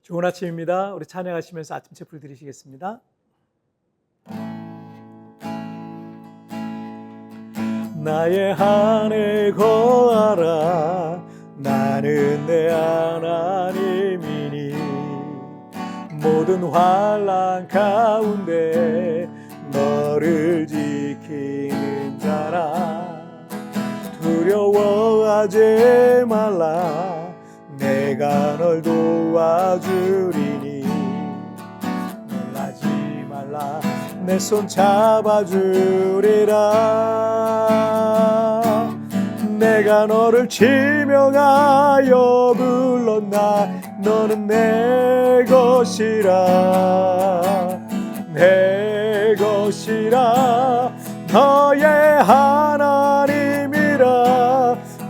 좋은 아침입니다. 우리 찬양하시면서 아침 채플 드리시겠습니다. 나의 안에 거하라. 나는 내 하나님이니 모든 환난 가운데 너를 지키는 자라. 두려워하지 말라. 내가 널 도와주리니 놀라지 말라. 내 손 잡아주리라. 내가 너를 지명하여 불렀나. 너는 내 것이라. 내 것이라. 너의 하나님이라.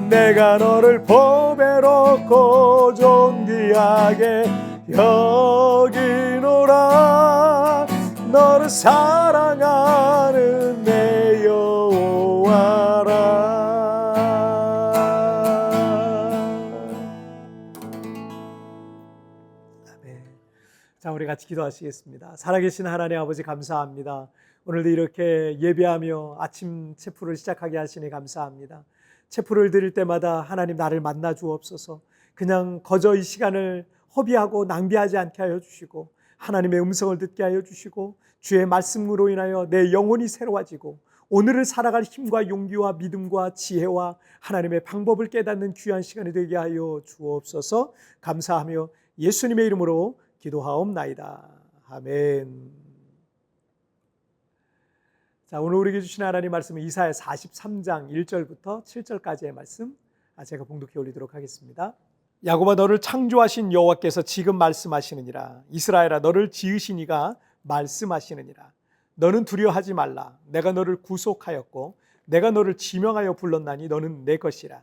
내가 너를 보배롭고 존귀하게 여기노라. 너를 사랑하는 내 여호와라. 아멘. 자, 우리 같이 기도하시겠습니다. 살아계신 하나님 아버지, 감사합니다. 오늘도 이렇게 예배하며 아침 체프를 시작하게 하시니 감사합니다. 체프를 드릴 때마다 하나님 나를 만나 주옵소서. 그냥 거저 이 시간을 허비하고 낭비하지 않게 하여 주시고 하나님의 음성을 듣게 하여 주시고 주의 말씀으로 인하여 내 영혼이 새로워지고 오늘을 살아갈 힘과 용기와 믿음과 지혜와 하나님의 방법을 깨닫는 귀한 시간이 되게 하여 주옵소서. 감사하며 예수님의 이름으로 기도하옵나이다. 아멘. 자, 오늘 우리에게 주신 하나님 말씀은 이사야 43장 1절부터 7절까지의 말씀, 제가 봉독해 올리도록 하겠습니다. 야곱아, 너를 창조하신 여호와께서 지금 말씀하시느니라. 이스라엘아, 너를 지으신 이가 말씀하시느니라. 너는 두려워하지 말라. 내가 너를 구속하였고 내가 너를 지명하여 불렀나니 너는 내 것이라.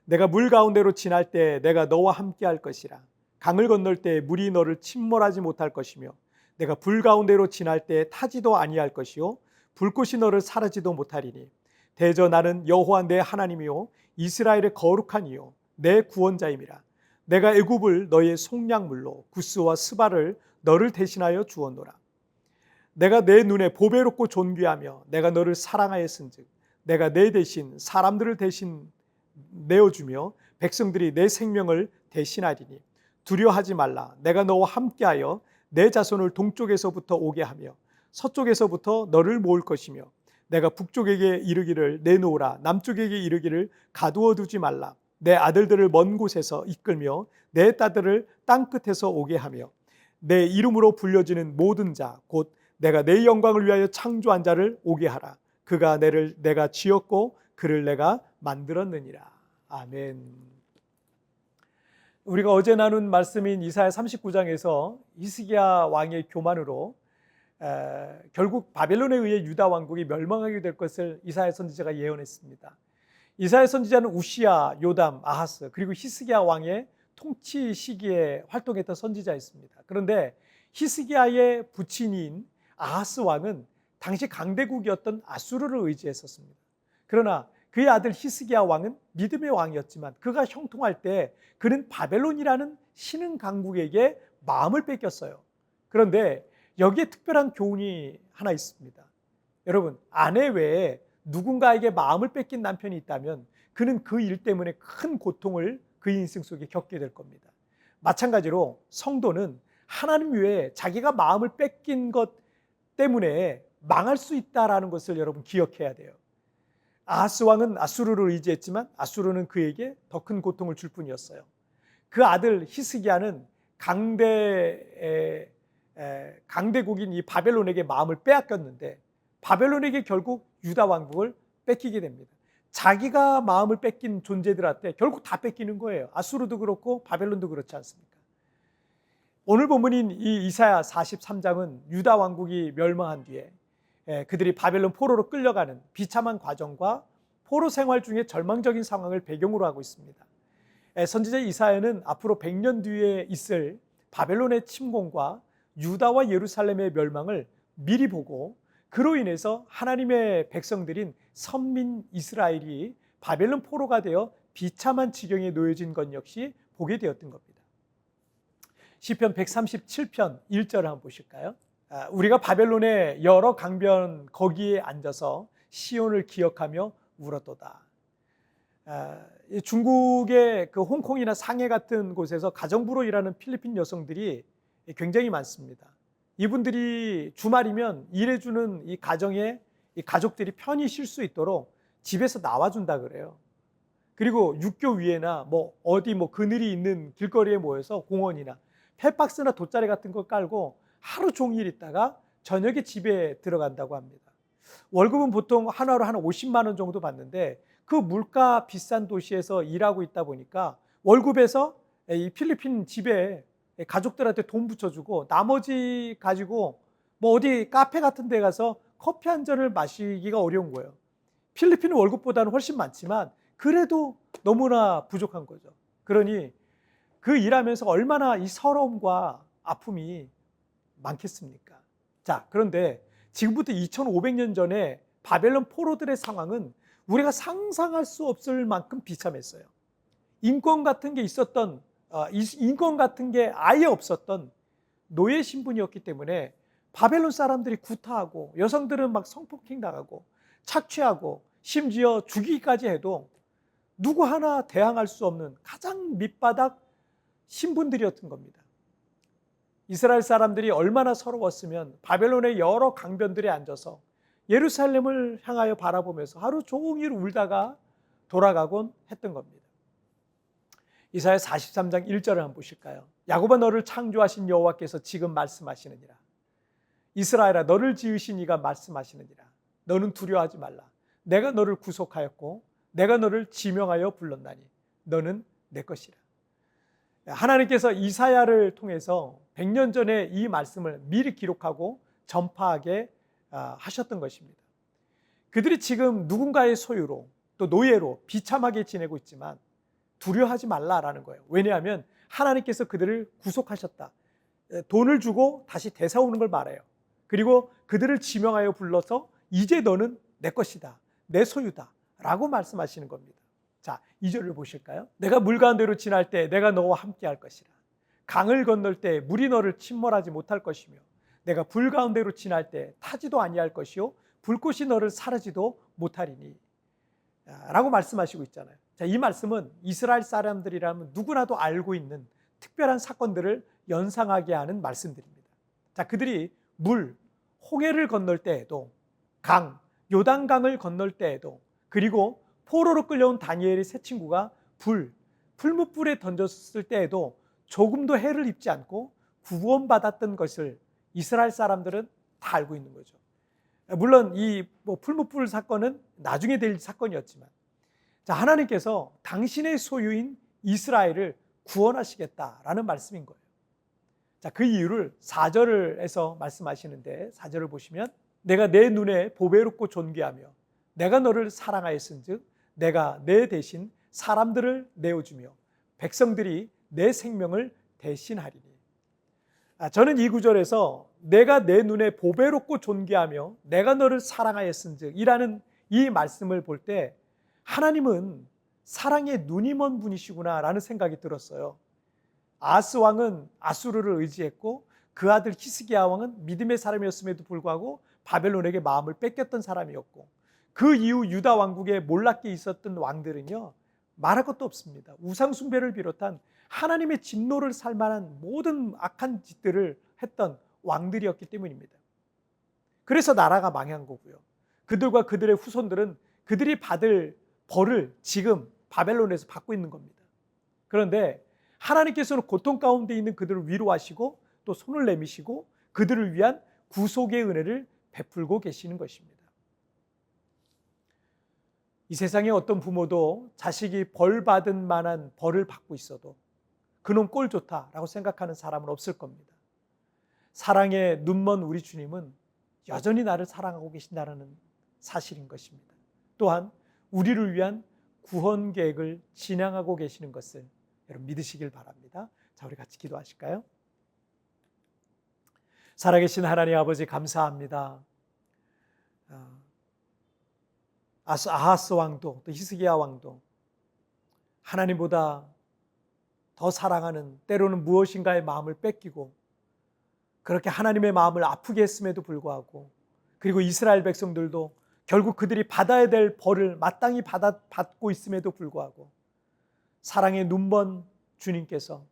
내가 물 가운데로 지날 때 내가 너와 함께 할 것이라. 강을 건널 때 물이 너를 침몰하지 못할 것이며 내가 불 가운데로 지날 때 타지도 아니할 것이요 불꽃이 너를 사르지도 못하리니 대저 나는 여호와 내 하나님이요 이스라엘의 거룩한 이요 내 구원자임이라. 내가 애굽을 너의 속량물로 구스와 스바를 너를 대신하여 주었노라. 내가 내 눈에 보배롭고 존귀하며 내가 너를 사랑하였은즉 내가 내 대신 사람들을 대신 내어주며 백성들이 내 생명을 대신하리니 두려워하지 말라. 내가 너와 함께하여 내 자손을 동쪽에서부터 오게 하며 서쪽에서부터 너를 모을 것이며 내가 북쪽에게 이르기를 내놓으라. 남쪽에게 이르기를 가두어 두지 말라. 내 아들들을 먼 곳에서 이끌며 내 딸들을 땅끝에서 오게 하며 내 이름으로 불려지는 모든 자 곧 내가 내 영광을 위하여 창조한 자를 오게 하라. 그가 내가 지었고 그를 내가 만들었느니라. 아멘. 우리가 어제 나눈 말씀인 이사야 39장에서 히스기야 왕의 교만으로 결국 바벨론에 의해 유다 왕국이 멸망하게 될 것을 이사야 선지자가 예언했습니다. 이사야 선지자는 우시야, 요담, 아하스 그리고 히스기야 왕의 통치 시기에 활동했던 선지자였습니다. 그런데 히스기야의 부친인 아하스 왕은 당시 강대국이었던 아수르를 의지했었습니다. 그러나 그의 아들 히스기야 왕은 믿음의 왕이었지만 그가 형통할 때 그는 바벨론이라는 신흥 강국에게 마음을 뺏겼어요. 그런데 여기에 특별한 교훈이 하나 있습니다. 여러분, 아내 외에 누군가에게 마음을 뺏긴 남편이 있다면 그는 그 일 때문에 큰 고통을 그의 인생 속에 겪게 될 겁니다. 마찬가지로 성도는 하나님 외에 자기가 마음을 뺏긴 것 때문에 망할 수 있다는 것을 여러분 기억해야 돼요. 아하스 왕은 아수르를 의지했지만 아수르는 그에게 더 큰 고통을 줄 뿐이었어요. 그 아들 히스기야는 강대국인 이 바벨론에게 마음을 빼앗겼는데 바벨론에게 결국 유다 왕국을 뺏기게 됩니다. 자기가 마음을 뺏긴 존재들한테 결국 다 뺏기는 거예요. 아수르도 그렇고 바벨론도 그렇지 않습니까? 오늘 본문인 이 이사야 43장은 유다 왕국이 멸망한 뒤에 그들이 바벨론 포로로 끌려가는 비참한 과정과 포로 생활 중에 절망적인 상황을 배경으로 하고 있습니다. 선지자 이사야는 앞으로 100년 뒤에 있을 바벨론의 침공과 유다와 예루살렘의 멸망을 미리 보고 그로 인해서 하나님의 백성들인 선민 이스라엘이 바벨론 포로가 되어 비참한 지경에 놓여진 것 역시 보게 되었던 겁니다. 시편 137편 1절을 한번 보실까요? 우리가 바벨론의 여러 강변 거기에 앉아서 시온을 기억하며 울었도다. 중국의 그 홍콩이나 상해 같은 곳에서 가정부로 일하는 필리핀 여성들이 굉장히 많습니다. 이분들이 주말이면 일해주는 이 가정에 이 가족들이 편히 쉴 수 있도록 집에서 나와준다 그래요. 그리고 육교 위에나 어디 그늘이 있는 길거리에 모여서 공원이나 펫박스나 돗자리 같은 거 깔고 하루 종일 있다가 저녁에 집에 들어간다고 합니다. 월급은 보통 하나로 한 50만 원 정도 받는데 그 물가 비싼 도시에서 일하고 있다 보니까 월급에서 이 필리핀 집에 가족들한테 돈 붙여주고 나머지 가지고 어디 카페 같은 데 가서 커피 한 잔을 마시기가 어려운 거예요. 필리핀 월급보다는 훨씬 많지만 그래도 너무나 부족한 거죠. 그러니 그 일하면서 얼마나 이 서러움과 아픔이 많겠습니까? 자, 그런데 지금부터 2500년 전에 바벨론 포로들의 상황은 우리가 상상할 수 없을 만큼 비참했어요. 인권 같은 게 있었던, 인권 같은 게 아예 없었던 노예 신분이었기 때문에 바벨론 사람들이 구타하고 여성들은 막 성폭행 당하고 착취하고 심지어 죽이기까지 해도 누구 하나 대항할 수 없는 가장 밑바닥 신분들이었던 겁니다. 이스라엘 사람들이 얼마나 서러웠으면 바벨론의 여러 강변들에 앉아서 예루살렘을 향하여 바라보면서 하루 종일 울다가 돌아가곤 했던 겁니다. 이사야 43장 1절을 한번 보실까요? 야곱아 너를 창조하신 여호와께서 지금 말씀하시느니라. 이스라엘아 너를 지으신 이가 말씀하시느니라. 너는 두려워하지 말라. 내가 너를 구속하였고 내가 너를 지명하여 불렀나니 너는 내 것이라. 하나님께서 이사야를 통해서 100년 전에 이 말씀을 미리 기록하고 전파하게 하셨던 것입니다. 그들이 지금 누군가의 소유로 또 노예로 비참하게 지내고 있지만 두려워하지 말라라는 거예요. 왜냐하면 하나님께서 그들을 구속하셨다. 돈을 주고 다시 되사오는 걸 말해요. 그리고 그들을 지명하여 불러서 이제 너는 내 것이다. 내 소유다. 라고 말씀하시는 겁니다. 자, 2절을 보실까요? 내가 물 가운데로 지날 때 내가 너와 함께 할 것이라. 강을 건널 때 물이 너를 침몰하지 못할 것이며 내가 불 가운데로 지날 때 타지도 아니할 것이요 불꽃이 너를 사르지도 못하리니 라고 말씀하시고 있잖아요. 자, 이 말씀은 이스라엘 사람들이라면 누구나도 알고 있는 특별한 사건들을 연상하게 하는 말씀들입니다. 자, 그들이 물, 홍해를 건널 때에도 강, 요단강을 건널 때에도 그리고 포로로 끌려온 다니엘의 세 친구가 풀무불에 던졌을 때에도 조금도 해를 입지 않고 구원받았던 것을 이스라엘 사람들은 다 알고 있는 거죠. 물론 이 풀무불 사건은 나중에 될 사건이었지만 자, 하나님께서 당신의 소유인 이스라엘을 구원하시겠다라는 말씀인 거예요. 자, 그 이유를 4절에서 말씀하시는데 4절을 보시면 내가 내 눈에 보배롭고 존귀하며 내가 너를 사랑하였은즉 내가 내 대신 사람들을 내어주며 백성들이 내 생명을 대신하리니. 저는 이 구절에서 내가 내 눈에 보배롭고 존귀하며 내가 너를 사랑하였은즉 이라는 이 말씀을 볼 때 하나님은 사랑의 눈이 먼 분이시구나 라는 생각이 들었어요. 아하스 왕은 아수르를 의지했고 그 아들 히스기야 왕은 믿음의 사람이었음에도 불구하고 바벨론에게 마음을 뺏겼던 사람이었고 그 이후 유다 왕국에 몰락해 있었던 왕들은요 말할 것도 없습니다. 우상 숭배를 비롯한 하나님의 진노를 살 만한 모든 악한 짓들을 했던 왕들이었기 때문입니다. 그래서 나라가 망한 거고요. 그들과 그들의 후손들은 그들이 받을 벌을 지금 바벨론에서 받고 있는 겁니다. 그런데 하나님께서는 고통 가운데 있는 그들을 위로하시고 또 손을 내미시고 그들을 위한 구속의 은혜를 베풀고 계시는 것입니다. 이 세상에 어떤 부모도 자식이 벌 받은 만한 벌을 받고 있어도 그놈 꼴 좋다라고 생각하는 사람은 없을 겁니다. 사랑에 눈먼 우리 주님은 여전히 나를 사랑하고 계신다는 사실인 것입니다. 또한 우리를 위한 구원 계획을 진행하고 계시는 것을 여러분 믿으시길 바랍니다. 자, 우리 같이 기도하실까요? 살아계신 하나님 아버지 감사합니다. 아하스 왕도 또 히스기야 왕도 하나님보다 더 사랑하는, 때로는 무엇인가의 마음을 뺏기고 그렇게 하나님의 마음을 아프게 했음에도 불구하고, 그리고 이스라엘 백성들도 결국 그들이 받아야 될 벌을 마땅히 받고 있음에도 불구하고 사랑의 눈먼 주님께서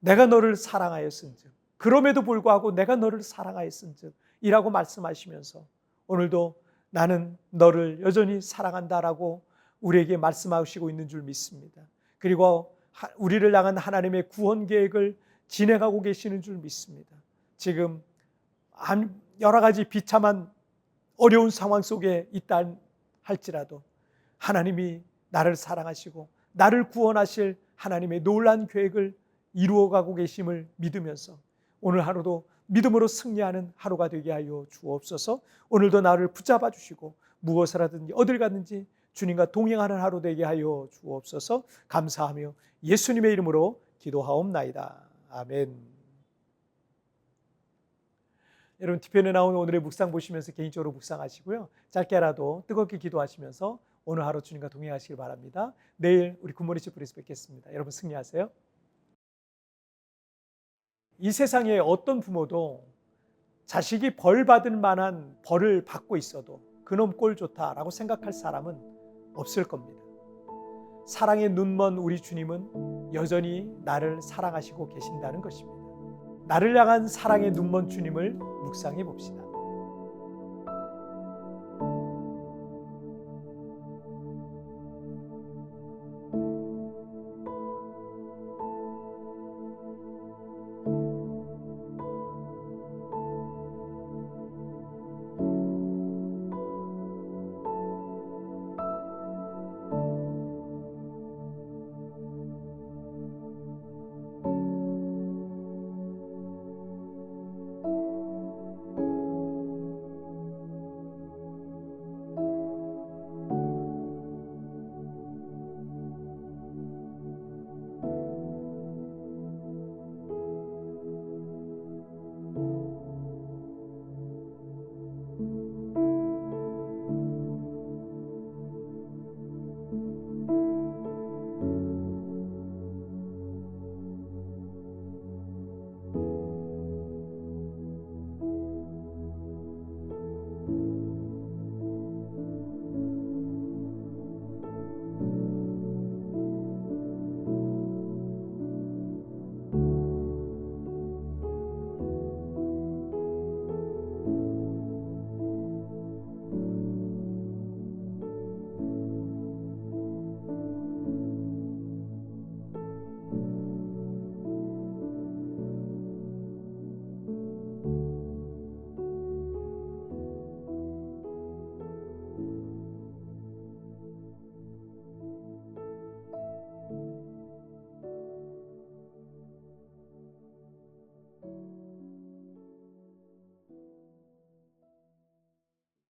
내가 너를 사랑하였은즉, 그럼에도 불구하고 내가 너를 사랑하였은즉 이라고 말씀하시면서 오늘도 나는 너를 여전히 사랑한다라고 우리에게 말씀하시고 있는 줄 믿습니다. 그리고 우리를 향한 하나님의 구원 계획을 진행하고 계시는 줄 믿습니다. 지금 여러 가지 비참한 어려운 상황 속에 있다 할지라도 하나님이 나를 사랑하시고 나를 구원하실 하나님의 놀라운 계획을 이루어가고 계심을 믿으면서 오늘 하루도 믿음으로 승리하는 하루가 되게 하여 주옵소서. 오늘도 나를 붙잡아 주시고 무엇을 하든지 어딜 갔든지 주님과 동행하는 하루 되게 하여 주옵소서. 감사하며 예수님의 이름으로 기도하옵나이다. 아멘. 여러분, 뒤편에 나온 오늘의 묵상 보시면서 개인적으로 묵상하시고요. 짧게라도 뜨겁게 기도하시면서 오늘 하루 주님과 동행하시길 바랍니다. 내일 우리 굿모닝 프레스 뵙겠습니다. 여러분 승리하세요. 이 세상에 어떤 부모도 자식이 벌 받을 만한 벌을 받고 있어도 그놈 꼴 좋다라고 생각할 사람은 없을 겁니다. 사랑의 눈먼 우리 주님은 여전히 나를 사랑하시고 계신다는 것입니다. 나를 향한 사랑의 눈먼 주님을 묵상해 봅시다.